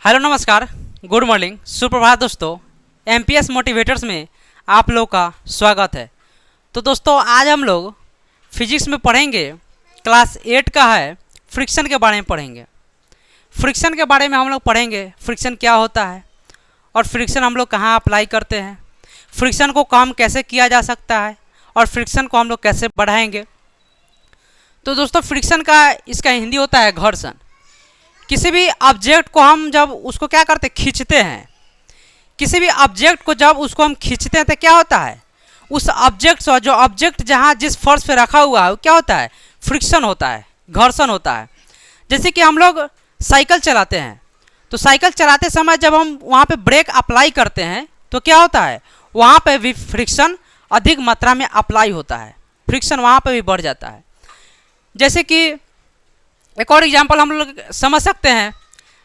Hello नमस्कार, good morning, सुप्रभात दोस्तों। एमपीएस मोटिवेटर्स में आप लोग का स्वागत है। तो दोस्तों आज हम लोग फिजिक्स में पढ़ेंगे, क्लास 8 का है, फ्रिक्शन के बारे में पढ़ेंगे। फ्रिक्शन के बारे में हम लोग पढ़ेंगे, फ्रिक्शन क्या होता है और फ्रिक्शन हम लोग कहाँ अप्लाई करते हैं, फ्रिक्शन को कम कैसे किया जा सकता है और फ्रिक्शन को हम लोग कैसे बढ़ाएंगे। तो दोस्तों फ्रिक्शन का इसका हिंदी होता है घर्षण। किसी भी ऑब्जेक्ट को हम जब उसको क्या करते हैं, खींचते हैं। किसी भी ऑब्जेक्ट को जब उसको हम खींचते हैं तो क्या होता है, उस ऑब्जेक्ट से जो ऑब्जेक्ट जहाँ जिस फोर्स पे रखा हुआ है क्या होता है, फ्रिक्शन होता है, घर्षण होता है। जैसे कि हम लोग साइकिल चलाते हैं, तो साइकिल चलाते समय जब हम वहाँ पे ब्रेक अप्लाई करते हैं तो क्या होता है, वहाँ पे भी फ्रिक्शन अधिक मात्रा में अप्लाई होता है, फ्रिक्शन वहाँ पे भी बढ़ जाता है। जैसे कि एक और एग्जांपल हम लोग समझ सकते हैं,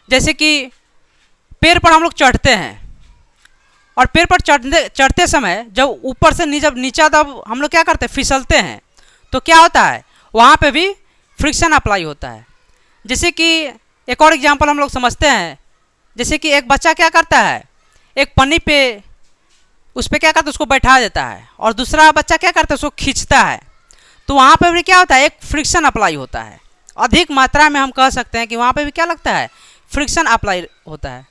जैसे कि पेड़ पर हम लोग चढ़ते हैं और पेड़ पर चढ़ते समय जब ऊपर से जब नीचा तब हम लोग क्या करते हैं, फिसलते हैं, तो क्या होता है, वहाँ पे भी फ्रिक्शन अप्लाई होता है। जैसे कि एक और एग्जांपल हम लोग समझते हैं, जैसे कि एक बच्चा क्या करता है, एक पन्नी पे उस पर क्या करता है, उसको बैठा देता है और दूसरा बच्चा क्या करता है, उसको खींचता है, तो वहाँ पे भी क्या होता है, एक फ्रिक्शन अप्लाई होता है। अधिक मात्रा में हम कह सकते हैं कि वहाँ पे भी क्या लगता है, फ्रिक्शन अप्लाई होता है।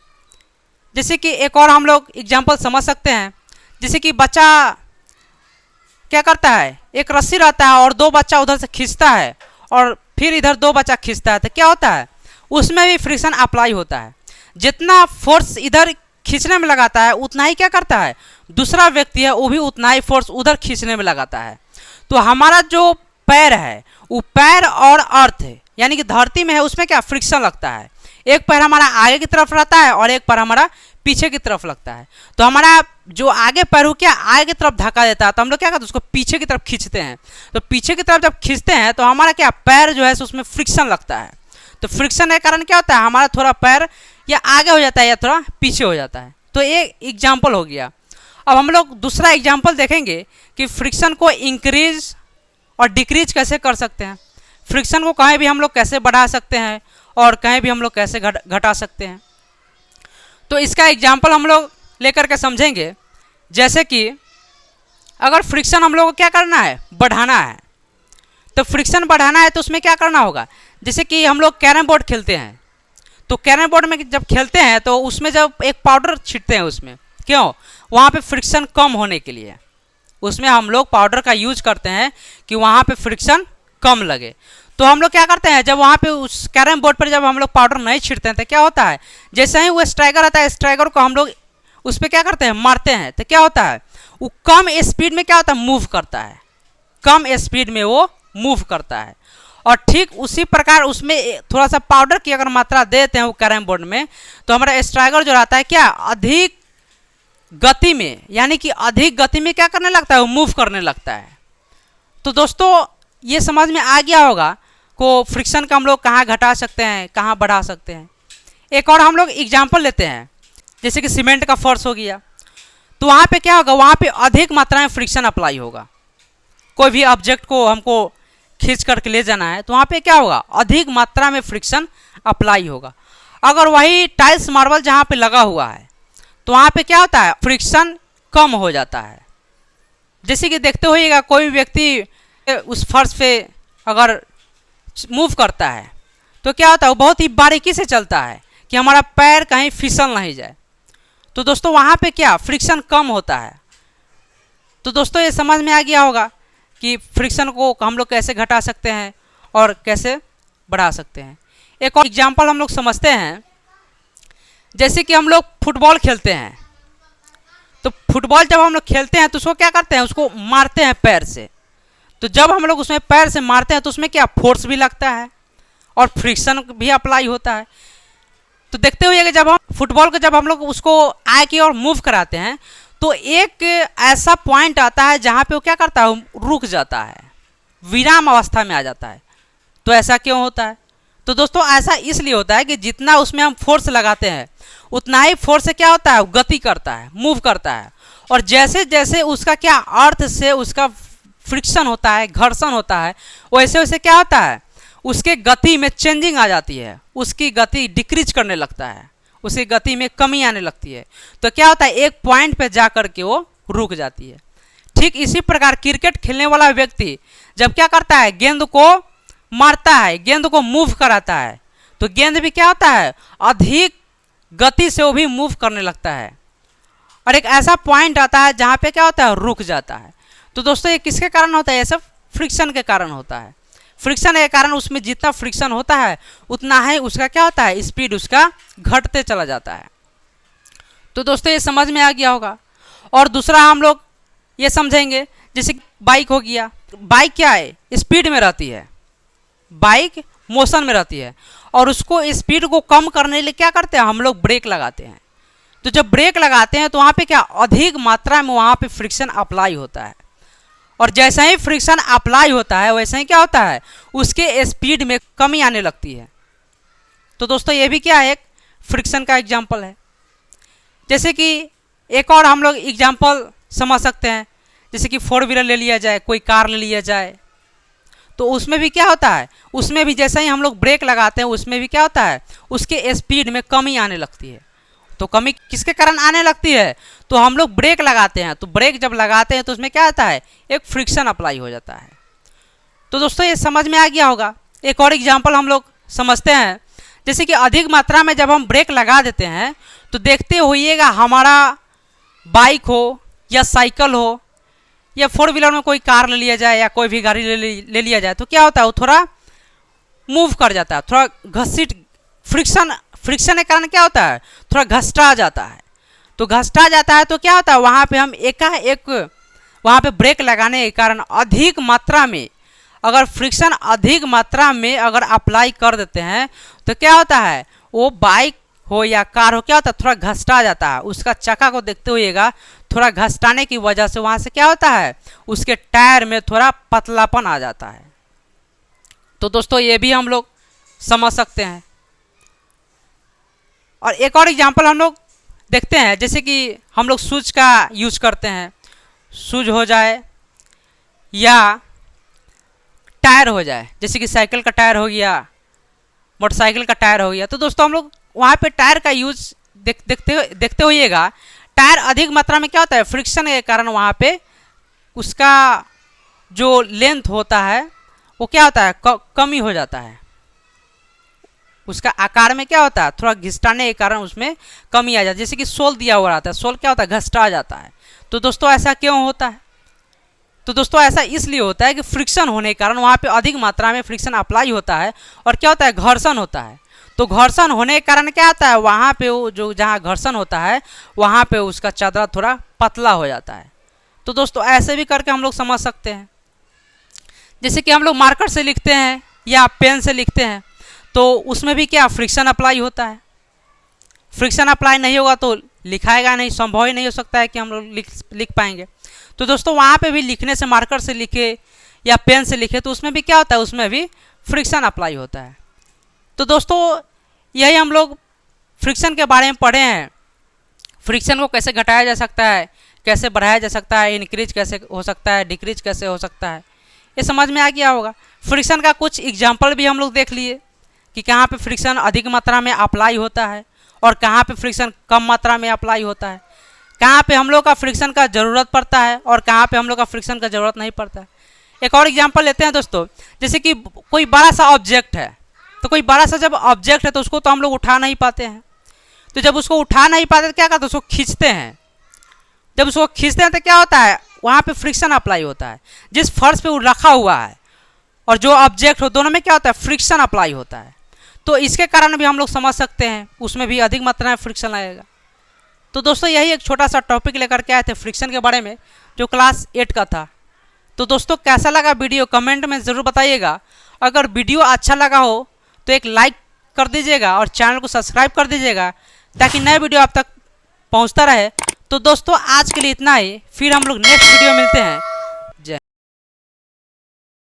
जैसे कि एक और हम लोग एग्जांपल समझ सकते हैं, जैसे कि बच्चा क्या करता है, एक रस्सी रहता है और दो बच्चा उधर से खींचता है और फिर इधर दो बच्चा खींचता है, तो क्या होता है, उसमें भी फ्रिक्शन अप्लाई होता है। जितना फोर्स इधर खींचने में लगाता है उतना ही क्या करता है, दूसरा व्यक्ति है वो भी उतना ही फोर्स उधर खींचने में लगाता है। तो हमारा जो पैर है वो पैर और अर्थ है यानी कि धरती में है, उसमें क्या फ्रिक्शन लगता है। एक पैर हमारा आगे की तरफ रहता है और एक पैर हमारा पीछे की तरफ लगता है। तो हमारा जो आगे पैर हो क्या आगे की तरफ धक्का देता है, तो हम लोग क्या करते हैं, उसको पीछे की तरफ खींचते हैं। तो पीछे की तरफ जब खींचते हैं तो हमारा क्या पैर जो है उसमें फ्रिक्शन लगता है। तो फ्रिक्शन के कारण क्या होता है, हमारा थोड़ा पैर या आगे हो जाता है या थोड़ा पीछे हो जाता है। तो ये एग्जाम्पल हो गया। अब हम लोग दूसरा एग्जाम्पल देखेंगे कि फ्रिक्शन को इंक्रीज और डिक्रीज कैसे कर सकते हैं, फ्रिक्शन को कहीं भी हम लोग कैसे बढ़ा सकते हैं और कहीं भी हम लोग कैसे घटा सकते हैं। तो इसका एग्जाम्पल हम लोग लेकर के समझेंगे। जैसे कि अगर फ्रिक्शन हम लोग को क्या करना है, बढ़ाना है, तो फ्रिक्शन बढ़ाना है तो उसमें क्या करना होगा, जैसे कि हम लोग कैरम बोर्ड खेलते हैं, तो कैरम बोर्ड में जब खेलते हैं तो उसमें जब एक पाउडर छींटते हैं उसमें, क्यों, वहाँ पे फ्रिक्शन कम होने के लिए उसमें हम लोग पाउडर का यूज करते हैं कि वहाँ पे फ्रिक्शन कम लगे। तो हम लोग क्या करते हैं, जब वहाँ पे उस कैरम बोर्ड पर जब हम लोग पाउडर नहीं छींटते हैं तो क्या होता है, जैसे ही वो स्ट्राइकर आता है स्ट्राइकर को हम लोग उस पर क्या करते हैं, मारते हैं, तो क्या होता है, वो कम स्पीड में क्या होता है, मूव करता है, कम स्पीड में वो मूव करता है। और ठीक उसी प्रकार उसमें थोड़ा सा पाउडर की अगर मात्रा देते हैं वो कैरम बोर्ड में, तो हमारा स्ट्राइकर जो रहता है क्या अधिक गति में यानी कि अधिक गति में क्या करने लगता है, वो मूव करने लगता है। तो दोस्तों ये समझ में आ गया होगा को फ्रिक्शन का हम लोग कहाँ घटा सकते हैं, कहाँ बढ़ा सकते हैं। एक और हम लोग एग्जांपल लेते हैं, जैसे कि सीमेंट का फर्श हो गया, तो वहाँ पे क्या होगा, वहाँ पे अधिक मात्रा में फ्रिक्शन अप्लाई होगा। कोई भी ऑब्जेक्ट को हमको खींच करके ले जाना है तो वहाँ पे क्या होगा, अधिक मात्रा में फ्रिक्शन अप्लाई होगा। अगर वही टाइल्स मार्बल जहाँ पे लगा हुआ है तो वहाँ पे क्या होता है, फ्रिक्शन कम हो जाता है। जैसे कि देखते होइएगा कोई भी व्यक्ति उस फर्श पे अगर मूव करता है तो क्या होता है, वो बहुत ही बारीकी से चलता है कि हमारा पैर कहीं फिसल नहीं जाए। तो दोस्तों वहाँ पे क्या फ्रिक्शन कम होता है। तो दोस्तों ये समझ में आ गया होगा कि फ्रिक्शन को हम लोग कैसे घटा सकते हैं और कैसे बढ़ा सकते हैं। एक और एग्जांपल हम लोग समझते हैं, जैसे कि हम लोग फुटबॉल खेलते हैं, तो फुटबॉल जब हम लोग खेलते हैं तो उसको क्या करते हैं, उसको मारते हैं पैर से। तो जब हम लोग उसमें पैर से मारते हैं तो उसमें क्या फोर्स भी लगता है और फ्रिक्शन भी अप्लाई होता है। तो देखते हुए कि जब हम फुटबॉल को जब हम लोग उसको आगे की ओर मूव कराते हैं तो एक ऐसा पॉइंट आता है जहाँ पे वो क्या करता है, रुक जाता है, विराम अवस्था में आ जाता है। तो ऐसा क्यों होता है, तो दोस्तों ऐसा इसलिए होता है कि जितना उसमें हम फोर्स लगाते हैं उतना ही फोर्स से क्या होता है, गति करता है, मूव करता है। और जैसे जैसे उसका क्या अर्थ से उसका फ्रिक्शन होता है, घर्षण होता है, वैसे वैसे क्या होता है, उसके गति में चेंजिंग आ जाती है, उसकी गति डिक्रीज करने लगता है, उसकी गति में कमी आने लगती है। तो क्या होता है, एक पॉइंट पे जा कर के वो रुक जाती है। ठीक इसी प्रकार क्रिकेट खेलने वाला व्यक्ति जब क्या करता है, गेंद को मारता है, गेंद को मूव कराता है, तो गेंद भी क्या होता है, अधिक गति से वो भी मूव करने लगता है और एक ऐसा पॉइंट आता है जहाँ पे क्या होता है, रुक जाता है। तो दोस्तों ये किसके कारण होता है, ये सब फ्रिक्शन के कारण होता है। फ्रिक्शन के कारण उसमें जितना फ्रिक्शन होता है उतना है उसका क्या होता है, स्पीड उसका घटते चला जाता है। तो दोस्तों ये समझ में आ गया होगा। और दूसरा हम लोग ये समझेंगे, जैसे बाइक हो गया, बाइक क्या है, स्पीड में रहती है, बाइक मोशन में रहती है और उसको स्पीड को कम करने के लिए क्या करते हैं, हम लोग ब्रेक लगाते हैं। तो जब ब्रेक लगाते हैं तो वहाँ पे क्या अधिक मात्रा में वहाँ पे फ्रिक्शन अप्लाई होता है और जैसे ही फ्रिक्शन अप्लाई होता है वैसे ही क्या होता है, उसके स्पीड में कमी आने लगती है। तो दोस्तों ये भी क्या है, एक फ्रिक्शन का एग्जाम्पल है। जैसे कि एक और हम लोग एग्जाम्पल समझ सकते हैं, जैसे कि 4 व्हीलर ले लिया जाए, कोई कार ले लिया जाए, तो उसमें भी क्या होता है, उसमें भी जैसे ही हम लोग ब्रेक लगाते हैं उसमें भी क्या होता है, उसके स्पीड में कमी आने लगती है। तो कमी किसके कारण आने लगती है, तो हम लोग ब्रेक लगाते हैं, तो ब्रेक जब लगाते हैं तो उसमें क्या आता है, एक फ्रिक्शन अप्लाई हो जाता है। तो दोस्तों ये समझ में आ गया होगा। एक और एग्जाम्पल हम लोग समझते हैं, जैसे कि अधिक मात्रा में जब हम ब्रेक लगा देते हैं तो देखते होइएगा हमारा बाइक हो या साइकिल हो या 4 व्हीलर में कोई कार ले लिया जाए या कोई भी गाड़ी ले लिया जाए, तो क्या होता है, वो थोड़ा मूव कर जाता है, थोड़ा घसीट, फ्रिक्शन के कारण क्या होता है, थोड़ा घसटा जाता है। तो घसटा जाता है तो क्या होता है, वहाँ पे हम एकाएक वहाँ पे ब्रेक लगाने के कारण अधिक मात्रा में, अगर फ्रिक्शन अधिक मात्रा में अगर अप्लाई कर देते हैं तो क्या होता है, वो बाइक हो या कार हो, क्या होता है, थोड़ा घसटा जाता है। उसका चक्का को देखते हुएगा थोड़ा घसटाने की वजह से वहाँ से क्या होता है, उसके टायर में थोड़ा पतलापन आ जाता है। तो दोस्तों ये भी हम लोग समझ सकते हैं। और एक और एग्जांपल हम लोग देखते हैं, जैसे कि हम लोग शूज का यूज करते हैं, शूज हो जाए या टायर हो जाए, जैसे कि साइकिल का टायर हो गया, मोटरसाइकिल का टायर हो गया। तो दोस्तों हम लोग वहाँ पे टायर का यूज देखते होइएगा, टायर अधिक मात्रा में क्या होता है, फ्रिक्शन के कारण वहाँ पे उसका जो लेंथ होता है वो क्या होता है, कमी हो जाता है, उसका आकार में क्या होता है, थोड़ा घिसटाने के कारण उसमें कमी आ जाती है। जैसे कि सोल दिया हुआ रहता है, सोल क्या होता है, घसटा जाता है। तो दोस्तों ऐसा क्यों होता है, तो दोस्तों ऐसा इसलिए होता है कि फ्रिक्शन होने के कारण वहाँ पे अधिक मात्रा में फ्रिक्शन अप्लाई होता है और क्या होता है, घर्षण होता है। तो घर्षण होने के कारण क्या होता है, वहाँ पे वो जो जहाँ घर्षण होता है वहाँ पे उसका चादरा थोड़ा पतला हो जाता है। तो दोस्तों ऐसे भी करके हम लोग समझ सकते हैं। जैसे कि हम लोग मार्कर से लिखते हैं या पेन से लिखते हैं तो उसमें भी क्या फ्रिक्शन अप्लाई होता है। फ्रिक्शन अप्लाई नहीं होगा तो लिखाएगा नहीं, संभव ही नहीं हो सकता है कि हम लोग लिख पाएंगे। तो दोस्तों वहाँ पे भी लिखने से, मार्कर से लिखे या पेन से लिखे तो उसमें भी क्या होता है, उसमें भी फ्रिक्शन अप्लाई होता है। तो दोस्तों यही हम लोग फ्रिक्शन के बारे में पढ़े हैं। फ्रिक्शन को कैसे घटाया जा सकता है, कैसे बढ़ाया जा सकता है, इंक्रीज कैसे हो सकता है, डिक्रीज कैसे हो सकता है, ये समझ में आ गया होगा। फ्रिक्शन का कुछ एग्जाम्पल भी हम लोग देख लिए कि कहाँ पे फ्रिक्शन अधिक मात्रा में अप्लाई होता है और कहाँ पे फ्रिक्शन कम मात्रा में अप्लाई होता है, कहाँ पे हम लोग का फ्रिक्शन का ज़रूरत पड़ता है और कहाँ पे हम लोग का फ्रिक्शन का ज़रूरत नहीं पड़ता है। एक और एग्जांपल लेते हैं दोस्तों, जैसे कि कोई बड़ा सा ऑब्जेक्ट है, तो कोई बड़ा सा जब ऑब्जेक्ट है तो उसको तो हम लोग उठा नहीं पाते हैं। तो जब उसको उठा नहीं पाते तो क्या करते हैं, उसको खींचते हैं। जब उसको खींचते हैं तो क्या होता है, वहाँ पे फ्रिक्शन अप्लाई होता है। जिस फर्श पे वो रखा हुआ है और जो ऑब्जेक्ट हो, दोनों में क्या होता है, फ्रिक्शन अप्लाई होता है। तो इसके कारण भी हम लोग समझ सकते हैं उसमें भी अधिक मात्रा में फ्रिक्शन आएगा। तो दोस्तों यही एक छोटा सा टॉपिक लेकर के आए थे फ्रिक्शन के बारे में, जो क्लास 8 का था। तो दोस्तों कैसा लगा वीडियो कमेंट में ज़रूर बताइएगा। अगर वीडियो अच्छा लगा हो तो एक लाइक कर दीजिएगा और चैनल को सब्सक्राइब कर दीजिएगा ताकि नए वीडियो आप तक पहुंचता रहे। तो दोस्तों आज के लिए इतना ही, फिर हम लोग नेक्स्ट वीडियो मिलते हैं।